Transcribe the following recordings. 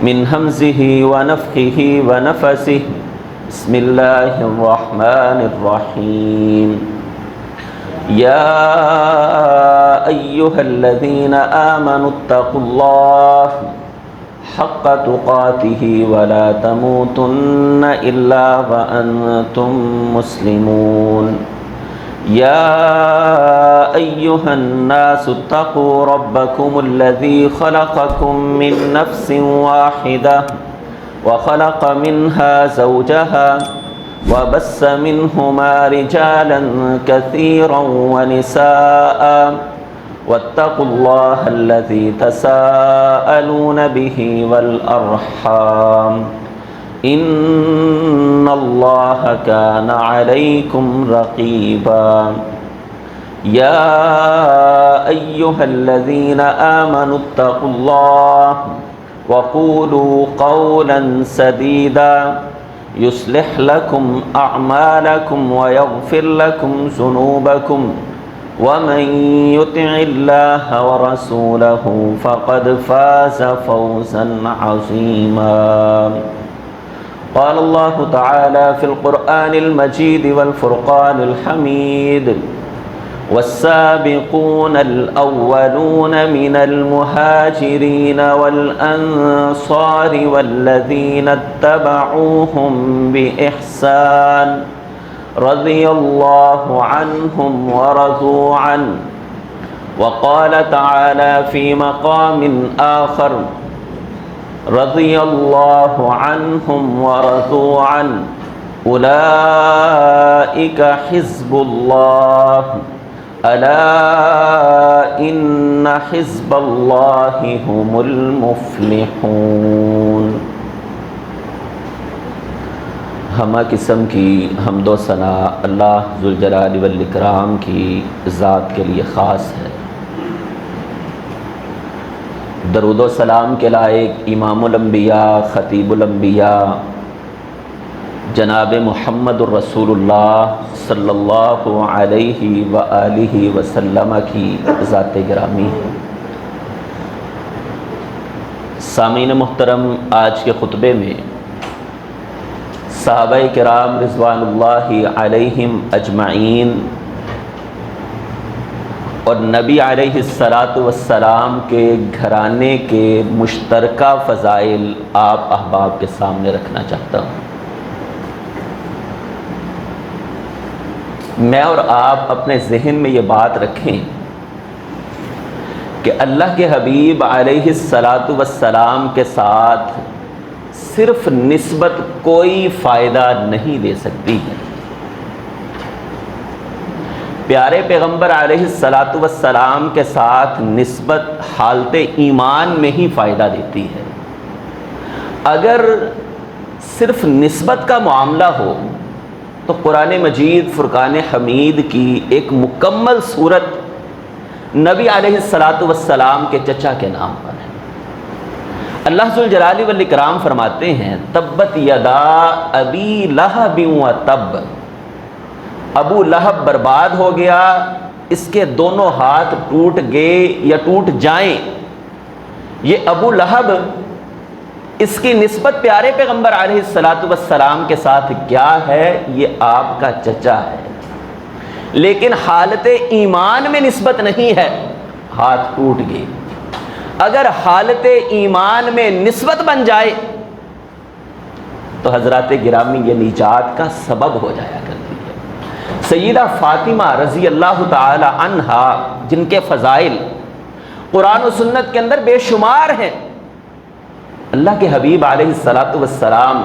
من همزه ونفخه ونفسه بسم الله الرحمن الرحيم يا أيها الذين آمنوا اتقوا الله حق تقاته ولا تموتن إلا وأنتم مسلمون يا أيها الناس اتقوا ربكم الذي خلقكم من نفس واحدة وخلق منها زوجها وبث منهما رجالا كثيرا ونساء واتقوا الله الذي تساءلون به والأرحام إن الله كان عليكم رقيبا يا أيها الذين آمنوا اتقوا الله وقولوا قولا سديدا يصلح لكم أعمالكم ويغفر لكم ذنوبكم ومن يطع الله ورسوله فقد فاز فوزا عظيما قال الله تعالى في القرآن المجيد والفرقان الحميد والسابقون الأولون من المهاجرين والأنصار والذين اتبعوهم بإحسان رضي الله عنهم ورضوا عنه وقال تعالى في مقام آخر رضي الله عنهم ورضوا عنه أولئك حزب الله ألا إن حزب الله هم المفلحون۔ ہمہ قسم کی حمد و ثنا اللہ ذوالجلال والاکرام کی ذات کے لیے خاص ہے۔ درود و سلام کے لائق امام الانبیاء خطیب الانبیاء جناب محمد الرسول اللہ صلی اللہ علیہ وآلہ وسلم کی ذات گرامی ہے۔ سامعین محترم، آج کے خطبے میں صحابہ کرام رضوان اللہ علیہم اجمعین اور نبی علیہ السلام کے گھرانے کے مشترکہ فضائل آپ احباب کے سامنے رکھنا چاہتا ہوں۔ میں اور آپ اپنے ذہن میں یہ بات رکھیں کہ اللہ کے حبیب علیہ السلام کے ساتھ صرف نسبت کوئی فائدہ نہیں دے سکتی ہے۔ پیارے پیغمبر علیہ السلام کے ساتھ نسبت حالت ایمان میں ہی فائدہ دیتی ہے۔ اگر صرف نسبت کا معاملہ ہو تو قرآن مجید فرقان حمید کی ایک مکمل صورت نبی علیہ السلام کے چچا کے نام پر ہے۔ اللہ ذوالجلال والاکرام فرماتے ہیں تبت یدا ابی لہب و تب، ابو لہب برباد ہو گیا، اس کے دونوں ہاتھ ٹوٹ گئے یا ٹوٹ جائیں۔ یہ ابو لہب، اس کی نسبت پیارے پیغمبر علیہ السلام کے ساتھ کیا ہے؟ یہ آپ کا چچا ہے، لیکن حالت ایمان میں نسبت نہیں ہے، ہاتھ ٹوٹ گئے۔ اگر حالت ایمان میں نسبت بن جائے تو حضرات گرامی یہ نجات کا سبب ہو جایا کرتی ہے۔ سیدہ فاطمہ رضی اللہ تعالی عنہا، جن کے فضائل قرآن و سنت کے اندر بے شمار ہیں، اللہ کے حبیب علیہ السلام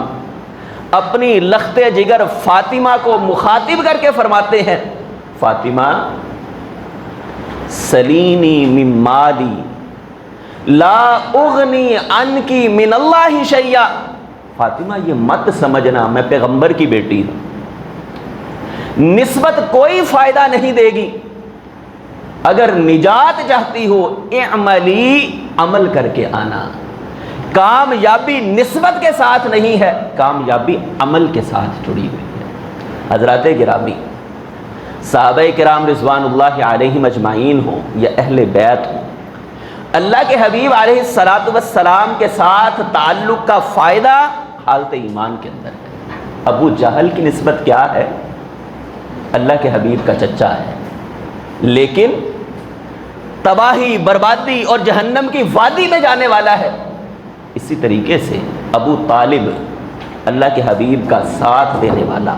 اپنی لخت جگر فاطمہ کو مخاطب کر کے فرماتے ہیں فاطمہ سلینی من مالی لا اغنی عنکی من اللہ شیئا۔ فاطمہ یہ مت سمجھنا میں پیغمبر کی بیٹی ہوں، نسبت کوئی فائدہ نہیں دے گی۔ اگر نجات چاہتی ہو اعملی، عمل کر کے آنا۔ کامیابی نسبت کے ساتھ نہیں ہے، کامیابی عمل کے ساتھ جڑی ہوئی ہے۔ حضرات گرامی، صحابہ کرام رضوان اللہ علیہم اجمعین ہوں یا اہل بیت ہوں، اللہ کے حبیب علیہ الصلاۃ والسلام کے ساتھ تعلق کا فائدہ حالت ایمان کے اندر ہے۔ ابو جہل کی نسبت کیا ہے؟ اللہ کے حبیب کا چچا ہے، لیکن تباہی، بربادی اور جہنم کی وادی میں جانے والا ہے۔ اسی طریقے سے ابو طالب اللہ کے حبیب کا ساتھ دینے والا،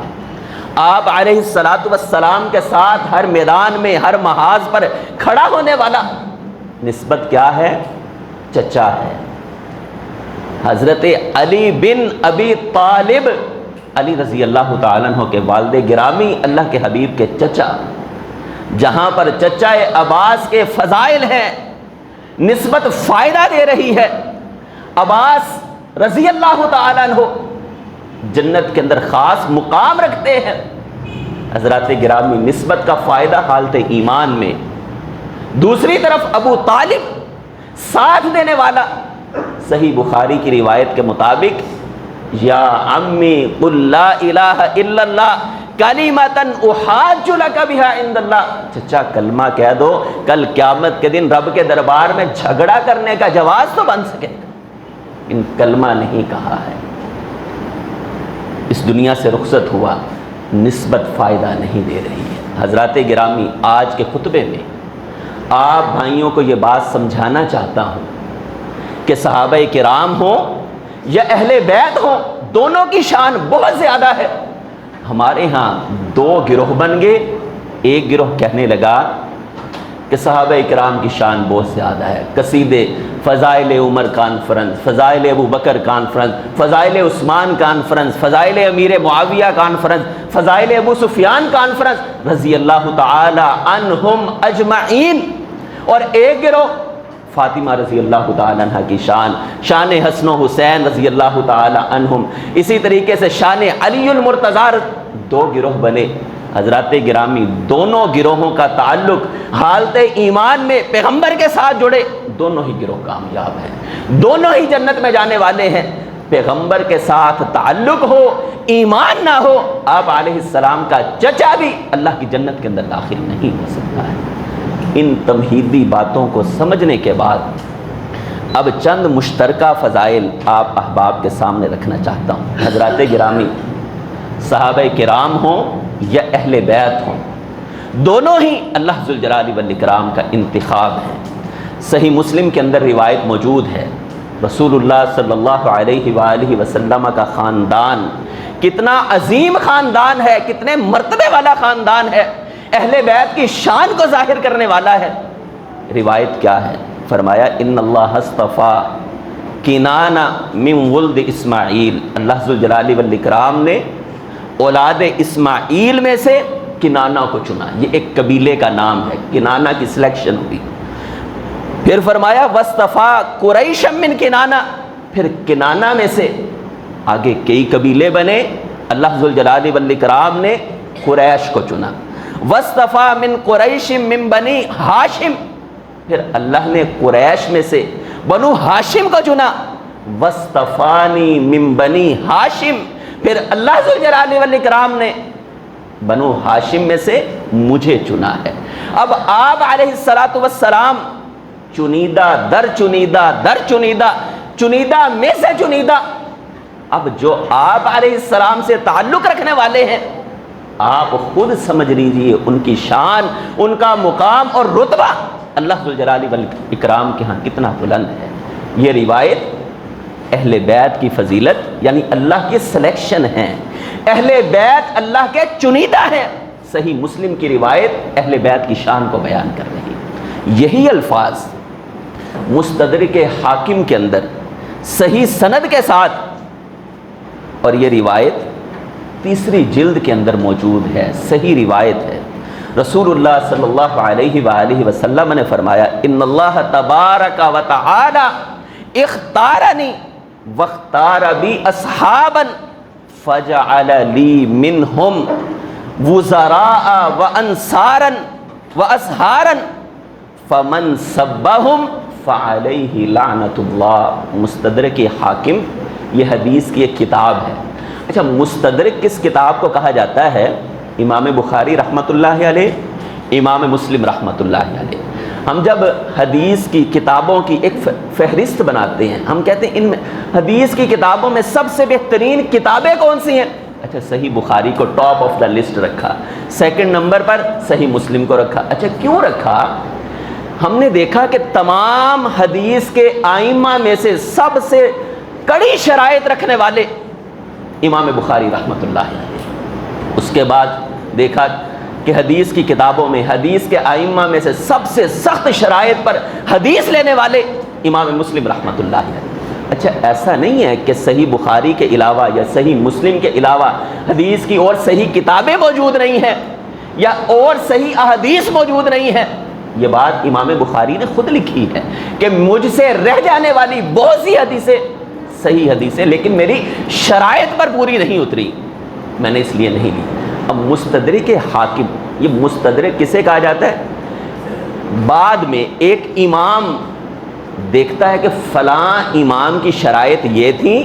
آپ علیہ الصلاۃ والسلام کے ساتھ ہر میدان میں، ہر محاذ پر کھڑا ہونے والا، نسبت کیا ہے؟ چچا ہے۔ حضرت علی بن ابی طالب، علی رضی اللہ تعالیٰ عنہ کے والد گرامی، اللہ کے حبیب کے چچا، جہاں پر چچا عباس کے فضائل ہیں، نسبت فائدہ دے رہی ہے۔ عباس رضی اللہ تعالیٰ عنہ جنت کے اندر خاص مقام رکھتے ہیں۔ حضرات گرامی، نسبت کا فائدہ حالت ایمان میں۔ دوسری طرف ابو طالب ساتھ دینے والا، صحیح بخاری کی روایت کے مطابق، یا عمی قل لا الہ الا اللہ کلمۃ احاج لک بہا عند اللہ، چچا کلمہ کہہ دو، کل قیامت کے دن رب کے دربار میں جھگڑا کرنے کا جواز تو بن سکے گا۔ ان کلمہ نہیں کہا ہے، اس دنیا سے رخصت ہوا، نسبت فائدہ نہیں دے رہی ہے۔ حضرات گرامی، آج کے خطبے میں آپ بھائیوں کو یہ بات سمجھانا چاہتا ہوں کہ صحابہ کرام ہوں یا اہل بیت ہوں، دونوں کی شان بہت زیادہ ہے۔ ہمارے ہاں دو گروہ بن گئے، ایک گروہ کہنے لگا کہ صحابہ کرام کی شان بہت زیادہ ہے، قصیدے فضائل عمر کانفرنس، فضائل ابو بکر کانفرنس، فضائل عثمان کانفرنس، فضائل امیر معاویہ کانفرنس، فضائل ابو سفیان کانفرنس رضی اللہ تعالی عنہم اجمعین۔ اور ایک گروہ فاطمہ رضی اللہ تعالی عنہ کی شان، شان حسن و حسین رضی اللہ تعالی عنہم، اسی طریقے سے شان علی المرتضی، دو گروہ بنے۔ حضرات گرامی، دونوں گروہوں کا تعلق حالت ایمان میں پیغمبر کے ساتھ جڑے، دونوں ہی گروہ کامیاب ہیں، دونوں ہی جنت میں جانے والے ہیں۔ پیغمبر کے ساتھ تعلق ہو، ایمان نہ ہو، آپ علیہ السلام کا چچا بھی اللہ کی جنت کے اندر داخل نہیں ہو سکتا ہے۔ ان تمہیدی باتوں کو سمجھنے کے بعد اب چند مشترکہ فضائل آپ احباب کے سامنے رکھنا چاہتا ہوں۔ حضرات گرامی، صحابہ کرام ہوں یا اہل بیت ہوں، دونوں ہی اللہ ذوالجلال والاکرام کا انتخاب ہے۔ صحیح مسلم کے اندر روایت موجود ہے، رسول اللہ صلی اللہ علیہ وآلہ وسلم کا خاندان کتنا عظیم خاندان ہے، کتنے مرتبے والا خاندان ہے، اہل بیت کی شان کو ظاہر کرنے والا ہے۔ روایت کیا ہے؟ فرمایا ان اللہ اصطفیٰ کنانہ من ولد اسماعیل، اللہ ذوالجلال والاکرام نے اولاد اسماعیل میں سے کنانہ کو چنا۔ یہ ایک قبیلے کا نام ہے، کنانہ کی سلیکشن ہوئی۔ پھر فرمایا واصطفیٰ قریش من کنانہ، پھر کنانہ میں سے آگے کئی قبیلے بنے، اللہ ذوالجلال والاکرام نے قریش کو چنا۔ واصطفیٰ من قریش من بنی ہاشم، پھر اللہ نے قریش میں سے بنو ہاشم کو چنا۔ واصطفانی من بنی ہاشم، پھر اللہ ذوالجلال والاکرام نے بنو ہاشم میں سے مجھے چنا ہے۔ اب آپ علیہ الصلاۃ والسلام چنیدہ در چنیدہ در چنیدہ، چنیدہ میں سے چنیدہ۔ اب جو آپ علیہ السلام سے تعلق رکھنے والے ہیں، آپ خود سمجھ لیجئے ان کی شان، ان کا مقام اور رتبہ اللہ ذوالجلال والاکرام کے ہاں کتنا بلند ہے۔ یہ روایت اہل بیت کی فضیلت، یعنی اللہ کی سلیکشن ہے، اہل بیت اللہ کے چنیدہ ہیں۔ صحیح مسلم کی روایت اہل بیت کی شان کو بیان کر رہی ہے۔ یہی الفاظ مستدرک حاکم کے اندر صحیح سند کے ساتھ، اور یہ روایت تیسری جلد کے اندر موجود ہے، صحیح روایت ہے۔ رسول اللہ صلی اللہ علیہ وآلہ وسلم نے فرمایا ان اللہ تبارک و تعالی اختارنی واختار بی اصحابا فجعل لی منہم وزراء وانصارا واصہارا فمن سبہم فعلیہ لعنت اللہ۔ مستدرک حاکم یہ حدیث کی ایک کتاب ہے۔ اچھا، مستدرک کس کتاب کو کہا جاتا ہے؟ امام بخاری رحمۃ اللہ علیہ، امام مسلم رحمۃ اللہ علیہ۔ ہم جب حدیث کی کتابوں کی ایک فہرست بناتے ہیں، ہم کہتے ہیں ان میں حدیث کی کتابوں میں سب سے بہترین کتابیں کون سی ہیں؟ اچھا صحیح بخاری کو ٹاپ آف دا لسٹ رکھا، سیکنڈ نمبر پر صحیح مسلم کو رکھا۔ اچھا کیوں رکھا؟ ہم نے دیکھا کہ تمام حدیث کے ائمہ میں سے سب سے کڑی شرائط رکھنے والے امام بخاری رحمۃ اللہ علیہ۔ اس کے بعد دیکھا کہ حدیث کی کتابوں میں حدیث کے ائمہ میں سے سب سے سخت شرائط پر حدیث لینے والے امام مسلم رحمۃ اللہ علیہ۔ اچھا ایسا نہیں ہے کہ صحیح بخاری کے علاوہ یا صحیح مسلم کے علاوہ حدیث کی اور صحیح کتابیں موجود نہیں ہیں یا اور صحیح احادیث موجود نہیں ہیں۔ یہ بات امام بخاری نے خود لکھی ہے کہ مجھ سے رہ جانے والی بہت سی حدیثیں صحیح حدیثیں لیکن میری شرائط پر پوری نہیں اتری، میں نے اس لیے نہیں لی۔ اب مستدرک حاکم، یہ مستدرک کسے کہا جاتا ہے؟ بعد میں ایک امام دیکھتا ہے کہ فلاں امام کی شرائط یہ تھی،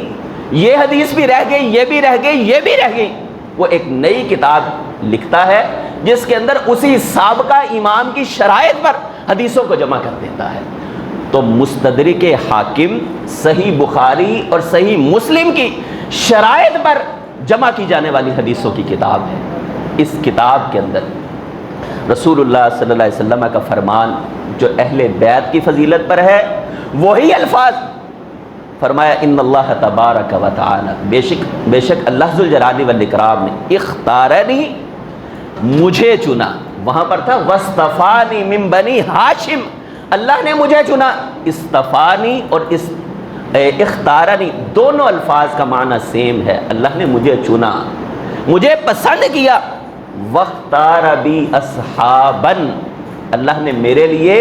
یہ حدیث بھی رہ گئی، یہ بھی رہ گئی، یہ بھی رہ گئی، وہ ایک نئی کتاب لکھتا ہے جس کے اندر اسی سابقہ امام کی شرائط پر حدیثوں کو جمع کر دیتا ہے۔ تو مستدرک حاکم صحیح بخاری اور صحیح مسلم کی شرائط پر جمع کی جانے والی حدیثوں کی کتاب ہے۔ اس کتاب کے اندر رسول اللہ صلی اللہ علیہ وسلم کا فرمان جو اہل بیت کی فضیلت پر ہے وہی الفاظ فرمایا، ان اللہ تبارک و تعالی، بے شک اللہ ذوالجلال والاکرام نے اختارنی، مجھے چنا، وہاں پر تھا واصطفانی من بنی ہاشم، اللہ نے مجھے چنا۔ استفانی اور اختارنی دونوں الفاظ کا معنی سیم ہے، اللہ نے مجھے چنا، مجھے پسند کیا۔ واختار بی اصحابا، اللہ نے میرے لیے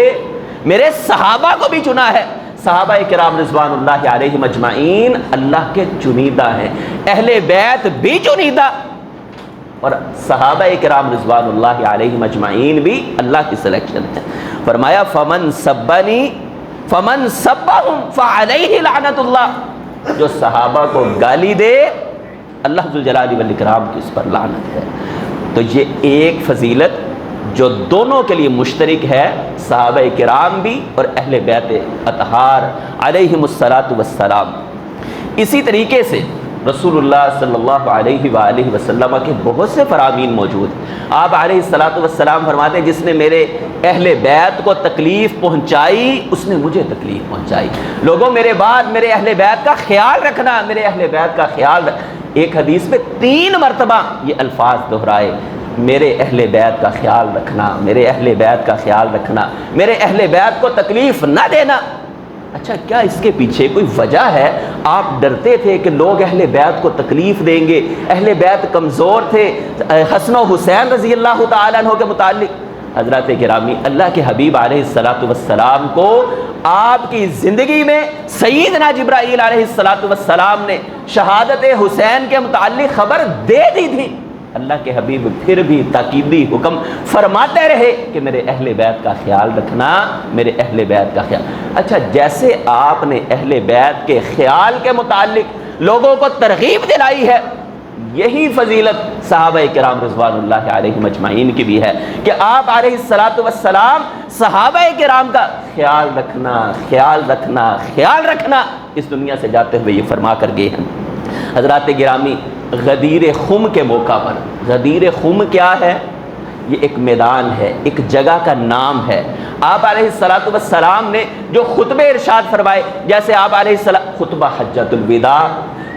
میرے صحابہ کو بھی چنا ہے۔ صحابہ کرام رضوان اللہ علیہم اجمعین اللہ کے چنیدہ ہیں، اہل بیت بھی چنیدہ، اور صحابہ کرام رضوان اللہ علیہم اجمعین بھی اللہ کی سلیکشن ہے۔ فرمایا فمن سبنی فمن سبہم فعلیہ لعنت اللہ، جو صحابہ کو گالی دے اللہ ذوالجلال والاکرام کی اس پر لعنت ہے۔ تو یہ ایک فضیلت جو دونوں کے لیے مشترک ہے، صحابہ کرام بھی اور اہل بیت اطہار علیہم الصلاۃ والسلام۔ اسی طریقے سے رسول اللہ صلی اللہ علیہ وآلہ وسلم کے بہت سے فرامین موجود۔ آپ علیہ الصلاۃ والسلام فرماتے ہیں جس نے میرے اہل بیت کو تکلیف پہنچائی اس نے مجھے تکلیف پہنچائی۔ لوگوں میرے بعد میرے اہل بیت کا خیال رکھنا، میرے اہل بیت کا خیال ایک حدیث میں 3 مرتبہ یہ الفاظ دہرائے، میرے اہل بیت کا خیال رکھنا، میرے اہل بیت کا خیال رکھنا، میرے اہل بیت کو تکلیف نہ دینا۔ اچھا کیا اس کے پیچھے کوئی وجہ ہے؟ آپ ڈرتے تھے کہ لوگ اہل بیت کو تکلیف دیں گے، اہل بیت کمزور تھے، حسن و حسین رضی اللہ تعالیٰ عنہ کے متعلق؟ حضرات گرامی، اللہ کے حبیب علیہ الصلاۃ والسلام کو آپ کی زندگی میں سیدنا جبرائیل علیہ الصلاۃ والسلام نے شہادت حسین کے متعلق خبر دے دی تھی، اللہ کے حبیب پھر بھی تاکیدی حکم فرماتے رہے کہ میرے اہل بیت کا خیال رکھنا، میرے اہل بیت کا خیال۔ اچھا جیسے آپ نے اہل بیت کے خیال کے متعلق لوگوں کو ترغیب دلائی ہے، یہی فضیلت صحابہ کرام رضوان اللہ علیہم اجمعین کی بھی ہے کہ آپ علیہ الصلاۃ والسلام صحابہ کرام کا خیال رکھنا، خیال رکھنا، خیال رکھنا اس دنیا سے جاتے ہوئے یہ فرما کر گئے ہیں۔ حضرات گرامی، غدیر خم کے موقع پر، غدیر خم کیا ہے؟ یہ ایک میدان ہے، ایک جگہ کا نام ہے۔ آپ علیہ الصلاۃ والسلام نے جو خطبے ارشاد فرمائے، جیسے آپ علیہ السلام خطبہ حجۃ الوداع،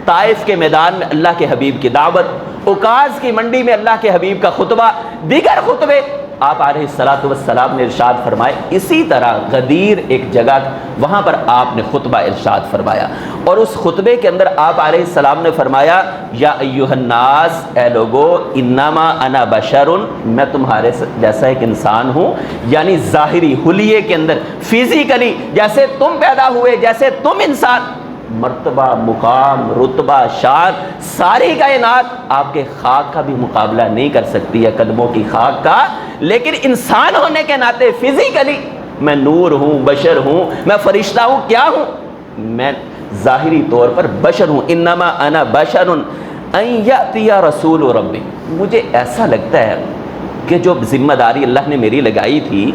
طائف کے میدان میں اللہ کے حبیب کی دعوت، عکاظ کی منڈی میں اللہ کے حبیب کا خطبہ، دیگر خطبے آپ علیہ الصلاۃ والسلام نے ارشاد فرمائے۔ اسی طرح غدیر ایک جگہ، وہاں پر آپ نے خطبہ ارشاد فرمایا، اور اس خطبے کے اندر آپ علیہ السلام نے فرمایا یا ایھا الناس، اے لوگو، انما انا بشر، میں تمہارے جیسا ایک انسان ہوں، یعنی ظاہری حلیے کے اندر فزیکلی جیسے تم پیدا ہوئے، جیسے تم انسان، مرتبہ، مقام، رتبہ، شان، ساری کائنات آپ کے خاک کا بھی مقابلہ نہیں کر سکتی ہے، قدموں کی خاک کا، لیکن انسان ہونے کے ناطے فزیکلی میں نور ہوں، بشر ہوں، میں فرشتہ ہوں، کیا ہوں؟ میں ظاہری طور پر بشر ہوں۔ انما انا بشر ان یاتی رسول ربی، مجھے ایسا لگتا ہے کہ جو ذمہ داری اللہ نے میری لگائی تھی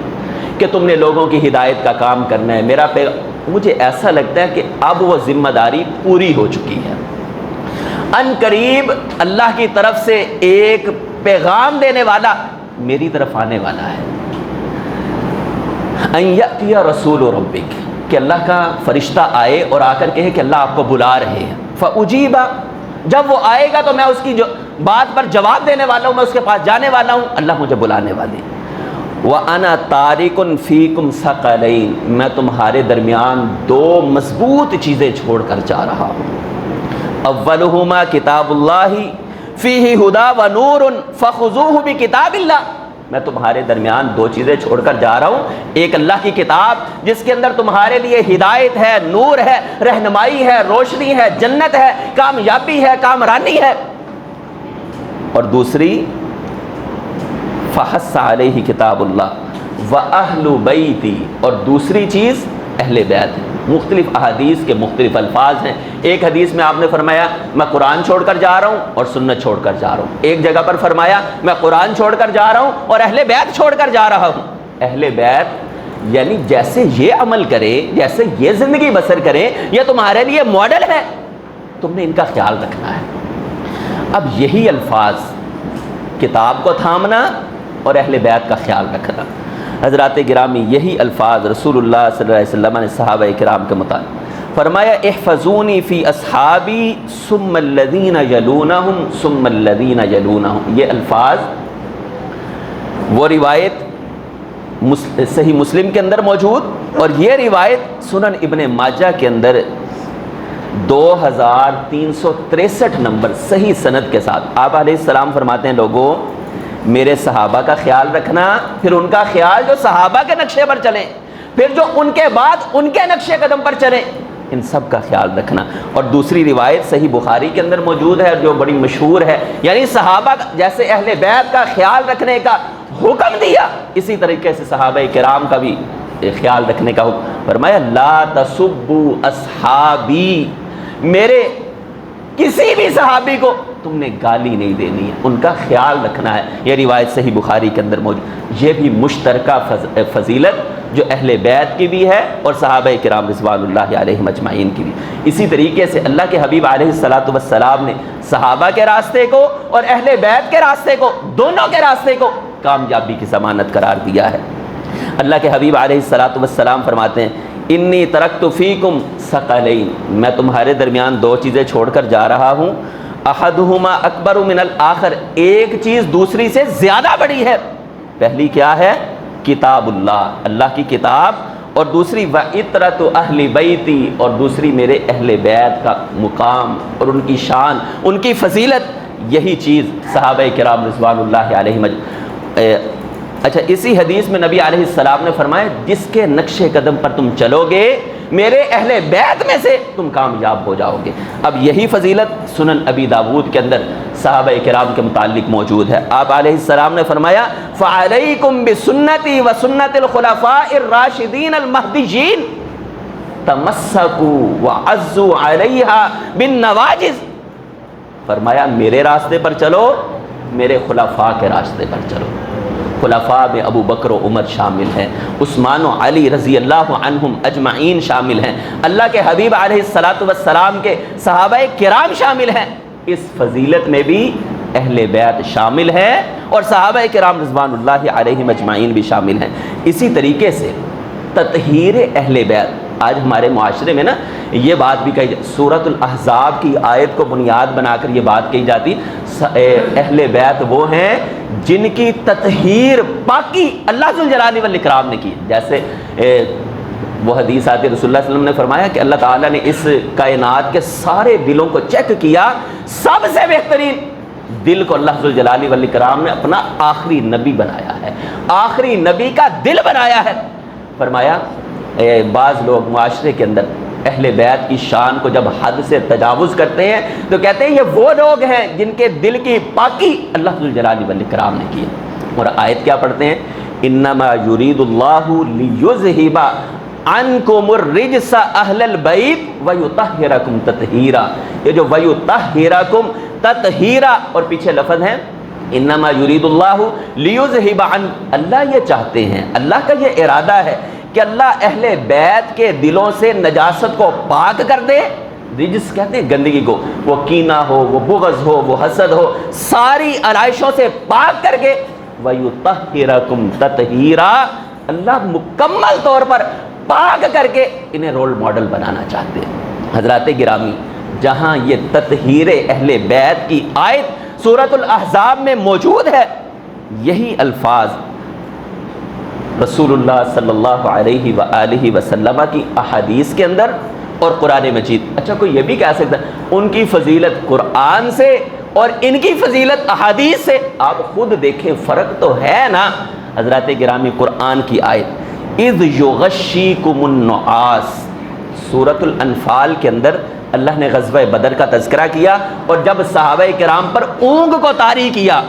کہ تم نے لوگوں کی ہدایت کا کام کرنا ہے، مجھے ایسا لگتا ہے کہ اب وہ ذمہ داری پوری ہو چکی ہے۔ ان قریب اللہ کی طرف سے ایک پیغام دینے والا میری طرف آنے والا ہے، ان یأتی رسول ربک، کہ اللہ کا فرشتہ آئے اور آ کر کہے کہ اللہ آپ کو بلا رہے ہیں، فاجیب، جب وہ آئے گا تو میں اس کی جو بات پر جواب دینے والا ہوں، میں اس کے پاس جانے والا ہوں، اللہ مجھے بلانے والے۔ وَأَنَا تَارِكٌ فِيكُمْ ثَقَلَيْنِ، میں تمہارے درمیان دو مضبوط چیزیں چھوڑ کر جا رہا ہوں۔ اولہما کتاب اللہ فیہ ہدی ونور فخذوہ بکتاب اللہ، میں تمہارے درمیان دو چیزیں چھوڑ کر جا رہا ہوں، ایک اللہ کی کتاب جس کے اندر تمہارے لیے ہدایت ہے، نور ہے، رہنمائی ہے، روشنی ہے، جنت ہے، کامیابی ہے، کامرانی ہے، اور دوسری فحث علیہ کتاب اللہ واہل بیتی، اور دوسری چیز اہل بیت ہے۔ مختلف احادیث کے مختلف الفاظ ہیں، ایک حدیث میں آپ نے فرمایا میں قرآن چھوڑ کر جا رہا ہوں اور سنت چھوڑ کر جا رہا ہوں، ایک جگہ پر فرمایا میں قرآن چھوڑ کر جا رہا ہوں اور اہل بیت چھوڑ کر جا رہا ہوں۔ اہل بیت یعنی جیسے یہ عمل کرے، جیسے یہ زندگی بسر کرے، یہ تمہارے لیے ماڈل ہے، تم نے ان کا خیال رکھنا ہے۔ اب یہی الفاظ، کتاب کو تھامنا اور اہل بیت کا خیال رکھنا، حضرات گرامی یہی الفاظ رسول اللہ صلی اللہ علیہ وسلم نے صحابہ کرام کے متعلق فرمایا، احفظونی فی اصحابی ثم الذین یلونہم ثم الذین یلونہم، یہ الفاظ وہ روایت صحیح مسلم کے اندر موجود، اور یہ روایت سنن ابن ماجہ کے اندر 2363 نمبر صحیح سند کے ساتھ آپ علیہ السلام فرماتے ہیں، لوگوں میرے صحابہ کا خیال رکھنا، پھر ان کا خیال جو صحابہ کے نقشے پر چلیں، پھر جو ان کے بعد ان کے نقشے قدم پر چلیں، ان سب کا خیال رکھنا۔ اور دوسری روایت صحیح بخاری کے اندر موجود ہے جو بڑی مشہور ہے، یعنی صحابہ جیسے اہل بیت کا خیال رکھنے کا حکم دیا، اسی طریقے سے صحابہ کرام کا بھی خیال رکھنے کا حکم فرمایا، لا تسبوا اصحابی، میرے کسی بھی صحابی کو تم نے گالی نہیں دینی ہے، ان کا خیال رکھنا ہے۔ یہ روایت صحیح بخاری کے اندر موجود، یہ بھی مشترکہ فضیلت جو اہل بیت کی بھی ہے اور صحابہ کرام رضوان اللہ علیہم اجمعین کی بھی۔ اسی طریقے سے اللہ کے حبیب علیہ الصلوۃ والسلام نے صحابہ کے راستے کو اور اہل بیت کے راستے کو، دونوں کے راستے کو کامیابی کی ضمانت قرار دیا ہے۔ اللہ کے حبیب علیہ الصلوۃ والسلام فرماتے ہیں، انی ترکت فیکم ثقلین، میں تمہارے درمیان دو چیزیں چھوڑ کر جا رہا ہوں، احدہما اکبر من الآخر، ایک چیز دوسری سے زیادہ بڑی ہے۔ پہلی کیا ہے؟ کتاب اللہ، اللہ کی کتاب، اور دوسری وعطرۃ اہل بیتی، اور دوسری میرے اہل بیت کا مقام اور ان کی شان، ان کی فضیلت، یہی چیز صحابہ کرام رضوان اللہ علیہم۔ اچھا، اسی حدیث میں نبی علیہ السلام نے فرمایا، جس کے نقش قدم پر تم چلو گے میرے اہل بیت میں سے تم کامیاب ہو جاؤ گے۔ اب یہی فضیلت سنن ابی داود کے اندر صحابہ کرام کے متعلق موجود ہے۔ آپ علیہ السلام نے فرمایا، فعلیکم بسنتی وسنت الخلفاء الراشدین المہدیین، تمسکوا وعزوا علیہا بالنواجذ، فرمایا میرے راستے پر چلو، میرے خلفاء کے راستے پر چلو۔ خلفاء میں ابو بکر و عمر شامل ہیں، عثمان و علی رضی اللہ عنہم اجمعین شامل ہیں، اللہ کے حبیب علیہ الصلوۃ والسلام کے صحابہ کرام شامل ہیں۔ اس فضیلت میں بھی اہل بیت شامل ہیں اور صحابہ کرام رضوان اللہ علیہم اجمعین بھی شامل ہیں۔ اسی طریقے سے تطہیر اہل بیت، آج ہمارے معاشرے میں نا یہ بات بھی کہی جاتی، سورۃ الاحزاب کی آیت کو بنیاد بنا کر یہ بات کہی جاتی، اہل بیت وہ ہیں جن کی تطہیر، پاکی اللہ ذوالجلال والاکرام نے کی۔ جیسے وہ حدیث آتی ہے، رسول اللہ صلی اللہ علیہ وسلم نے فرمایا کہ اللہ تعالیٰ نے اس کائنات کے سارے دلوں کو چیک کیا، سب سے بہترین دل کو اللہ ذوالجلال والاکرام نے اپنا آخری نبی بنایا ہے، آخری نبی کا دل بنایا ہے۔ فرمایا بعض لوگ معاشرے کے اندر اہل بیت کی شان کو جب حد سے تجاوز کرتے ہیں تو کہتے ہیں یہ وہ لوگ ہیں جن کے دل کی پاکی اللہ ذوالجلال والاکرام نے کی ہے۔ اور آیت کیا پڑھتے ہیں؟ انما یرید اللہ لیذھب عنکم الرجس اہل البیت ویطہرکم تطہیرا، یہ جو ویطہرکم تطہیرا اور پیچھے لفظ ہے انما یرید اللہ لیذہب عن، اللہ یہ چاہتے ہیں، اللہ کا یہ ارادہ ہے کہ اللہ اہل بیت کے دلوں سے نجاست کو پاک کر دے. رجس کہتے ہیں گندگی کو، وہ کینہ ہو، وہ بغض ہو، وہ حسد ہو، ساری علائشوں سے پاک کر کے وَيُطَهِّرَكُمْ تَطْهِيرًا، اللہ مکمل طور پر پاک کر کے انہیں رول ماڈل بنانا چاہتے ہیں. حضرات گرامی، جہاں یہ تطہیر اہل بیت کی آیت سورۃ الاحزاب میں موجود ہے، یہی الفاظ رسول اللہ صلی اللہ علیہ وآلہ وسلم کی احادیث کے اندر اور قرآن مجید. اچھا کوئی یہ بھی کہہ سکتا ہے ان کی فضیلت قرآن سے اور ان کی فضیلت احادیث سے؟ آپ خود دیکھیں فرق تو ہے نا. حضرات گرامی، قرآن کی آیت اذ یغشیکم النعاس، سورۃ الانفال کے اندر اللہ نے غزوہ بدر کا تذکرہ کیا، اور جب صحابہ کرام پر اونگ کو طاری کیا،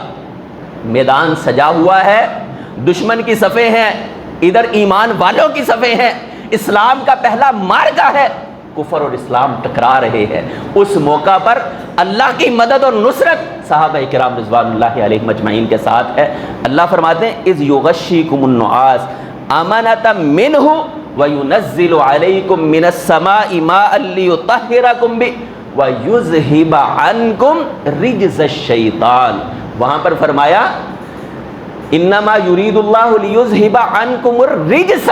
میدان سجا ہوا ہے، دشمن کی صفیں ہیں، ادھر ایمان والوں کی صفیں ہیں، اسلام کا پہلا معرکہ ہے، کفر اور اسلام ٹکرا رہے ہیں. اس موقع پر اللہ کی مدد اور نصرت صحابہ کرام رضوان اللہ علیہم اجمعین کے ساتھ ہے. اللہ فرماتے ہیں اذ یغشیکم النعاس امنۃ منہ وینزل علیکم من السماء ماء لیطہرکم بہ ویذہب عنکم رجز الشیطان. وہاں پر فرمایا انما یرید اللہ لیذہب عنکم الرجس،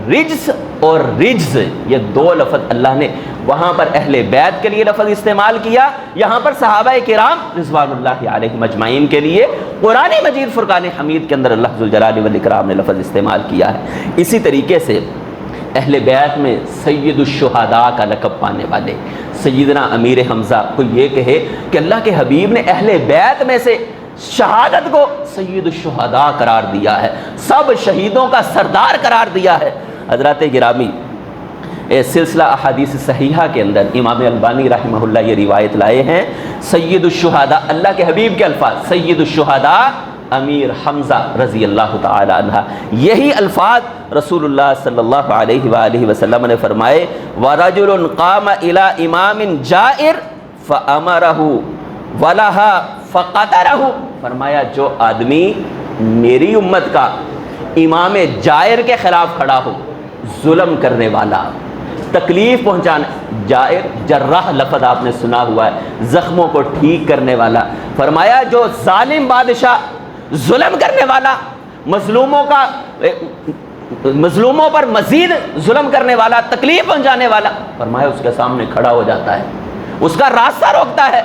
رجس اور رجز یہ دو لفظ اللہ نے وہاں پر اہل بیت کے لیے لفظ استعمال کیا، یہاں پر صحابہ کرام رضوان اللہ علیہم اجمعین کے لیے قرآن مجید فرقان حمید کے اندر اللہ ذوالجلال والاکرام نے لفظ استعمال کیا ہے. اسی طریقے سے اہل بیت میں سید الشہداء کا لقب پانے والے سیدنا امیر حمزہ، کوئی یہ کہے کہ اللہ کے حبیب نے اہل بیت میں سے شہادت کو سید الشہداء قرار دیا ہے، سب شہیدوں کا سردار قرار دیا ہے. حضرات گرامی، سلسلہ احادیث صحیحہ کے اندر امام البانی رحمہ اللہ یہ روایت لائے ہیں، سید الشہداء، اللہ کے حبیب کے الفاظ، سید الشہداء امیر حمزہ رضی اللہ تعالی عنہ. یہی الفاظ رسول اللہ صلی اللہ علیہ وآلہ وسلم نے فرمائے وَرَجُلٌ قَامَ إِلَىٰ إِمَامٍ جَائِرٍ فَأَمَرَهُ وَلَهَا فَقَتَرَهُ. فرمایا جو آدمی میری امت کا امام جائر کے خلاف کھڑا ہو، ظلم کرنے والا، تکلیف پہنچانے، جائر جراح لفظ آپ نے سنا ہوا ہے، زخموں کو ٹھیک کرنے والا. فرمایا جو ظالم بادشاہ، ظلم کرنے والا، مظلوموں پر مزید ظلم کرنے والا، تکلیف پہنچانے والا، فرمایا اس کے سامنے کھڑا ہو جاتا ہے، اس کا راستہ روکتا ہے.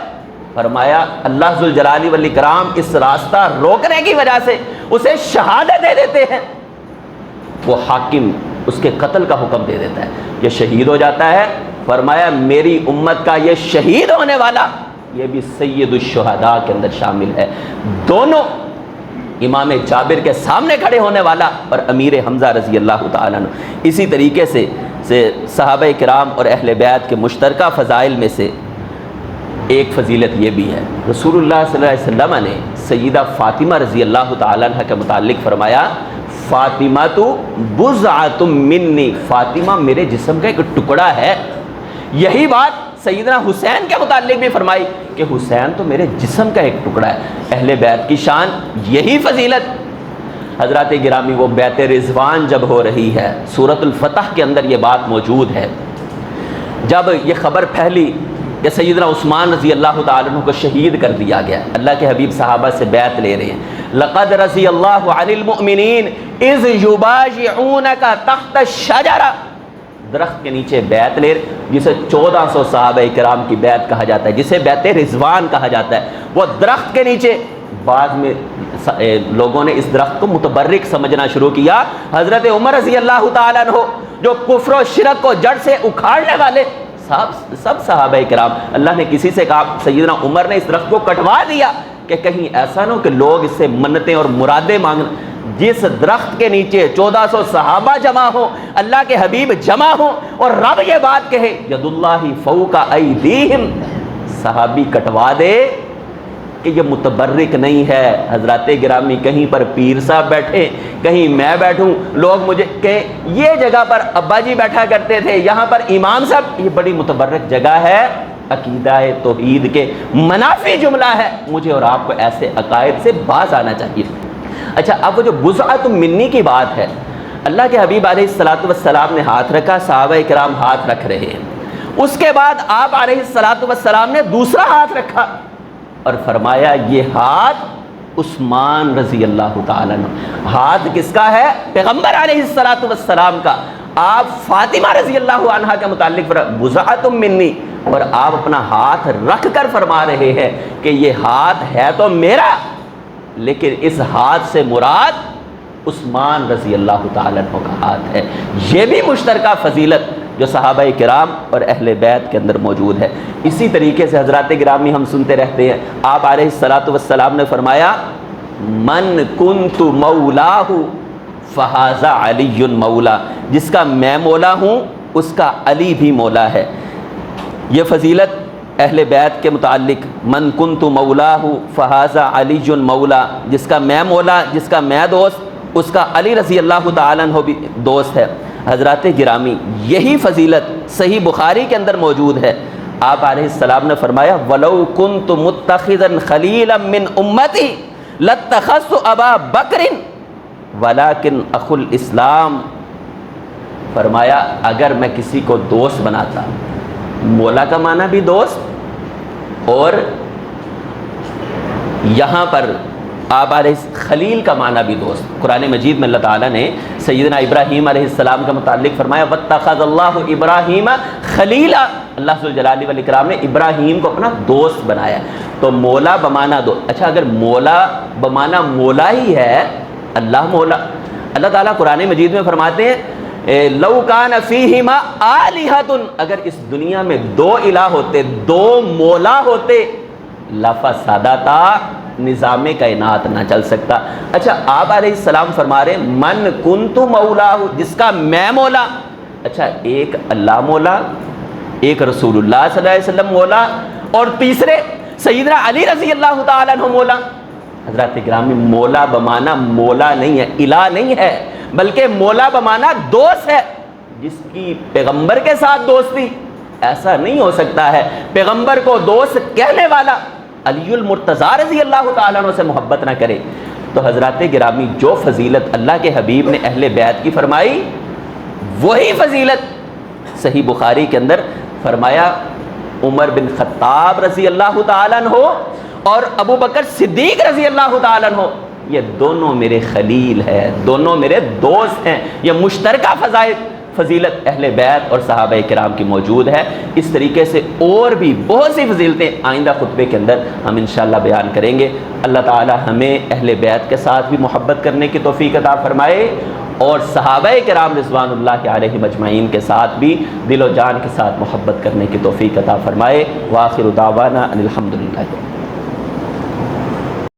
فرمایا اللہ ذوالجلال والاکرام اس راستہ روکنے کی وجہ سے اسے شہادت دے دیتے ہیں. وہ حاکم اس کے قتل کا حکم دے دیتا ہے، یہ شہید ہو جاتا ہے. فرمایا میری امت کا یہ شہید ہونے والا یہ بھی سید الشہداء کے اندر شامل ہے. دونوں امام جابر کے سامنے کھڑے ہونے والا اور امیر حمزہ رضی اللہ تعالیٰ عنہ. اسی طریقے سے صحابہ کرام اور اہل بیت کے مشترکہ فضائل میں سے ایک فضیلت یہ بھی ہے، رسول اللہ صلی اللہ علیہ وسلم نے سیدہ فاطمہ رضی اللہ تعالیٰ عنہ کے متعلق فرمایا فاطمہ تو بضعۃ منی، فاطمہ میرے جسم کا ایک ٹکڑا ہے. یہی بات سیدنا حسین کے متعلق بھی فرمائی کہ حسین تو میرے جسم کا ایک ٹکڑا ہے. اہل بیت کی شان یہی فضیلت. حضرات گرامی، وہ بیعت رضوان جب ہو رہی ہے، سورۃ الفتح کے اندر یہ بات موجود ہے، جب یہ خبر پھیلی کہ سیدنا عثمان رضی اللہ تعالیٰ عنہ کو شہید کر دیا گیا، اللہ کے حبیب صحابہ سے بیعت لے رہے ہیں. لقد رضی اللہ عن المؤمنین اذ یبایعونک تحت الشجرہ، درخت کے نیچے بیعت لے رہے، جسے 1400 صحابہ کرام کی بیعت کہا جاتا ہے، جسے بیعت رضوان کہا جاتا ہے. وہ درخت کے نیچے، بعد میں لوگوں نے اس درخت کو متبرک سمجھنا شروع کیا. حضرت عمر رضی اللہ تعالیٰ عنہ جو کفر و شرک کو جڑ سے اکھاڑنے والے، سب صحابہ کرام، اللہ نے کسی سے کہا، سیدنا عمر نے اس درخت کو کٹوا دیا کہ کہیں ایسا نہ ہو کہ لوگ اس سے منتیں اور مرادیں مانگنا. جس درخت کے نیچے 1400 صحابہ جمع ہوں، اللہ کے حبیب جمع ہوں، اور رب یہ بات کہے ید اللہ فوق ایدیہم، صحابی کٹوا دے کہ یہ متبرک نہیں ہے. حضرات گرامی، کہیں پر پیر صاحب بیٹھے، کہیں میں بیٹھوں، لوگ مجھے کہ یہ جگہ پر ابا جی بیٹھا کرتے تھے، یہاں پر امام صاحب، یہ بڑی متبرک جگہ ہے. عقیدہ توحید کے منافی جملہ ہے، مجھے اور آپ کو ایسے عقائد سے باز آنا چاہیے۔ اچھا، اب وہ جو بضعۃ منی کی بات ہے، اللہ کے حبیب علیہ الصلوۃ والسلام نے ہاتھ رکھا، صحابہ کرام ہاتھ رکھ رہے ہیں، اس کے بعد آپ علیہ الصلوۃ والسلام نے دوسرا ہاتھ رکھا اور فرمایا یہ ہاتھ عثمان رضی اللہ تعالیٰ عنہ۔ ہاتھ کس کا ہے؟ پیغمبر علیہ الصلوۃ والسلام کا۔ آپ فاطمہ رضی اللہ عنہا کے متعلق بضعۃ منی، اور آپ اپنا ہاتھ رکھ کر فرما رہے ہیں کہ یہ ہاتھ ہے تو میرا، لیکن اس ہاتھ سے مراد عثمان رضی اللہ تعالیٰ عنہ کا ہاتھ ہے۔ یہ بھی مشترکہ فضیلت جو صحابہ کرام اور اہل بیت کے اندر موجود ہے۔ اسی طریقے سے حضرات گرامی ہم سنتے رہتے ہیں، آپ علیہ الصلوۃ والسلام نے فرمایا من کنت مولاہ فہذا علی مولا، جس کا میں مولا ہوں اس کا علی بھی مولا ہے۔ یہ فضیلت اہل بیت کے متعلق، من کنت مولاہ فہذا علی مولا، جس کا میں مولا، جس کا میں دوست، اس کا علی رضی اللہ تعالیٰ عنہ بھی دوست ہے۔ حضرات گرامی، یہی فضیلت صحیح بخاری کے اندر موجود ہے۔ آپ علیہ السلام نے فرمایا وَلَوْ كُنْتُ مُتَّخِذًا خَلِيلًا مِّنْ أُمَّتِي لَاتَّخَذْتُ أَبَا بَكْرٍ وَلَكِنْ أَخُو الْإِسْلَامِ، فرمایا اگر میں کسی کو دوست بناتا، مولا کا معنی بھی دوست، اور یہاں پر آپ علیہ خلیل کا معنی بھی دوست۔ قرآن مجید میں اللہ تعالیٰ نے سیدنا ابراہیم علیہ السلام کا متعلق فرمایا وَاتَّخَذَ اللَّهُ إِبْرَاهِيمَ خَلِيلًا، اللہ ذو الجلال والاکرام نے ابراہیم کو اپنا دوست بنایا۔ تو مولا بمانا دوست۔ اچھا، اگر مولا بمانا مولا ہی ہے، اللہ مولا، اللہ تعالیٰ قرآن مجید میں فرماتے ہیں لو کان فیہما آلہۃ، اگر اس دنیا میں دو الہ ہوتے، دو مولا ہوتے، لفسدتا، نظام کائنات نہ چل سکتا۔ اچھا، آپ علیہ السلام فرما رہے من کنت مولا، جس کا میں مولا۔ اچھا، ایک اللہ مولا، ایک رسول اللہ صلی اللہ علیہ وسلم مولا، اور تیسرے سیدنا علی رضی اللہ تعالیٰ عنہ مولا۔ حضرات گرامی، مولا بمانا مولا نہیں ہے، الہ نہیں ہے، بلکہ مولا بمانا دوست ہے، جس کی پیغمبر کے ساتھ دوستی۔ ایسا نہیں ہو سکتا ہے پیغمبر کو دوست کہنے والا علی المرتضیٰ رضی اللہ تعالیٰ عنہ سے محبت نہ کرے۔ تو حضرات گرامی، جو فضیلت اللہ کے حبیب نے اہل بیت کی فرمائی، وہی فضیلت صحیح بخاری کے اندر فرمایا عمر بن خطاب رضی اللہ تعالیٰ عنہ اور ابو بکر صدیق رضی اللہ تعالیٰ عنہ، یہ دونوں میرے خلیل ہیں، دونوں میرے دوست ہیں۔ یہ مشترکہ فضیلت اہل بیت اور صحابہ کرام کی موجود ہے۔ اس طریقے سے اور بھی بہت سی فضیلتیں آئندہ خطبے کے اندر ہم انشاءاللہ بیان کریں گے۔ اللہ تعالی ہمیں اہل بیت کے ساتھ بھی محبت کرنے کی توفیق عطا فرمائے، اور صحابہ کرام رضوان اللہ علیہم اجمعین کے ساتھ بھی دل و جان کے ساتھ محبت کرنے کی توفیق عطا فرمائے۔ وآخر دعوانا ان الحمدللہ۔